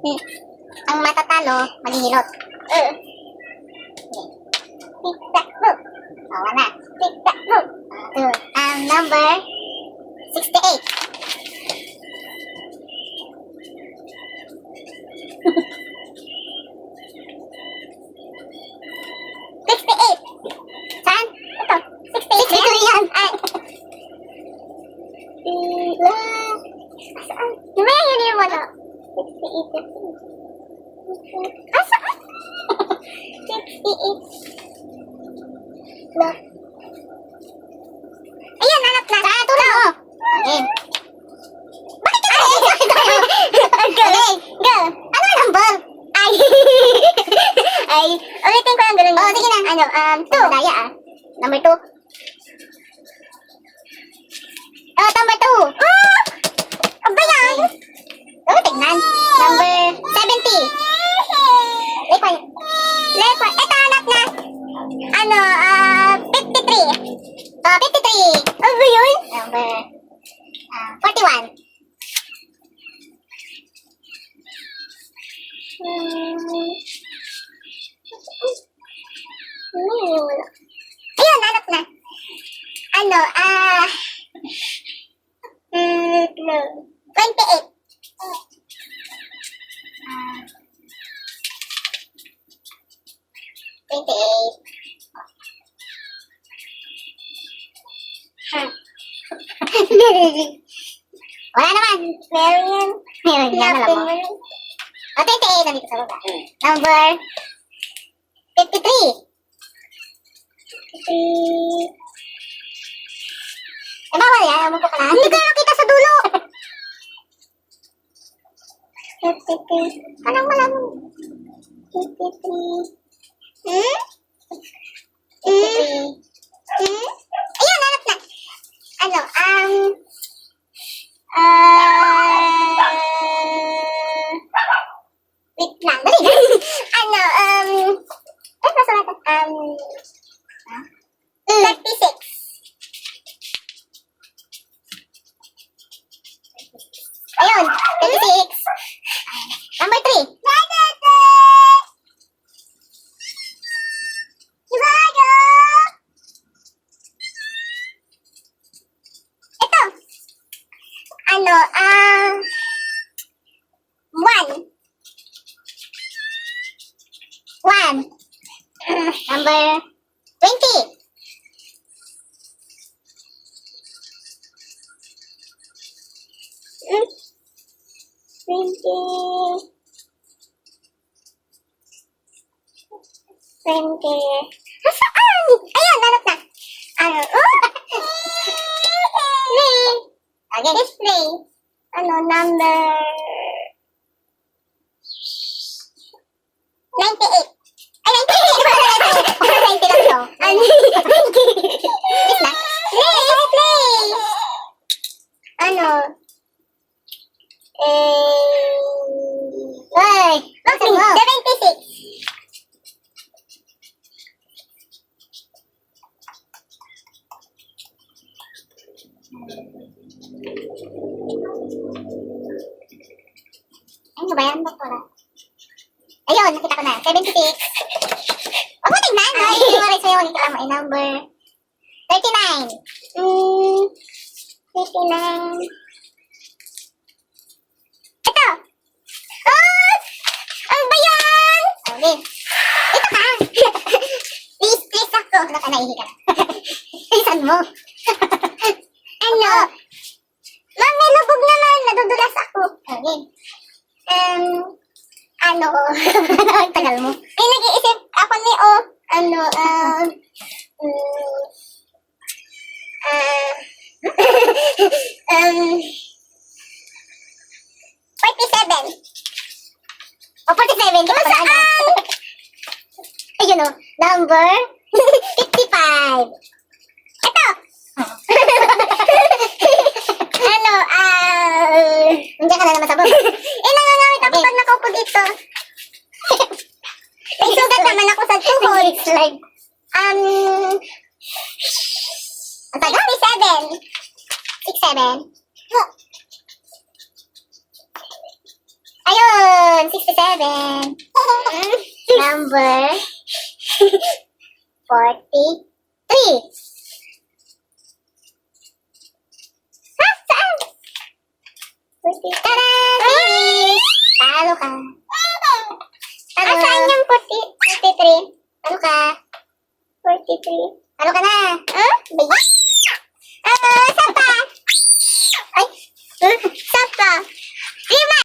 Ang matatalo, maghihilot. Tic-tac-toe. Wala na. Tic-tac-toe. Number 68. Saan? Ito. 68 yan. Ay. Saan? Mamaya yun yung wala. 68. Saan? 68. Look. Ayan, hanap na. Saan? Tulong mo. Okay. Bakit ka tayo? Okay. Go. Ano ang number? Ay. Ay. Ulitin ko ang ganun. Oh, sige na. Ano, 2. Daya ah. Number 2. Oh, number 2. Oh! Ano ba yan? Oh, tignan. Number 70. Lekwan. Lekwan. Ito, hanap na. Ano, 53. Oh, 53. Ano ba yun? Number 41. Ayun, hanap na. Ano, 28. 28. Wala naman. Meron yan. Meron yan, alam mo. 28, nandito sa baba. Number 53. Bawal yan. Ayaw mo po ka na. Hindi ko na makita sa dulo. 53. Anong wala mo? 53. 53. Ayun, hanap na. Ano, wait lang. Dali. Ano, ano sa natin? 36. Ayun, 36. Number 3. Ito. Ano, 1. 1. Number 20. Saan? Ayun, hanap na. Ano? Play. Again. Display. Ano, number 98. Ay, 98. 90 lang to. Ano? Yes na. Play. Ano? Ay, 76. Ano ba yan? Ba't wala? Ayun, nakita ko na. 76. Huwag mo tignan. Ay, iwaray sa'yo. Ulit lang mo. Number 39. 39. Ito. Oh! Ano ba yan? Okay. Ito ka. Please ako. Baka naihi ka na. Isan mo. Ano? Ma'am, may lubog naman. Nadudulas ako. Okay. Ano? Ang tagal mo. Eh, nag-iisip ako ni ano, 47. O, 47. Kung saan? Ayun o. Number 55. Ito. Ano, nandiyan ka na naman sa baba. Nangangamit ako pag nakaupo dito. May sugat naman ako sa tuhod. Like, ang tagal? 67. 67. Ayun! 167. Number 43. Ha? Saan? 40. Tara! Finish! Talo ka. Ano? Saan yung 43? Ano ka? 43. Ano ka na? Huh? Baya? Saan pa?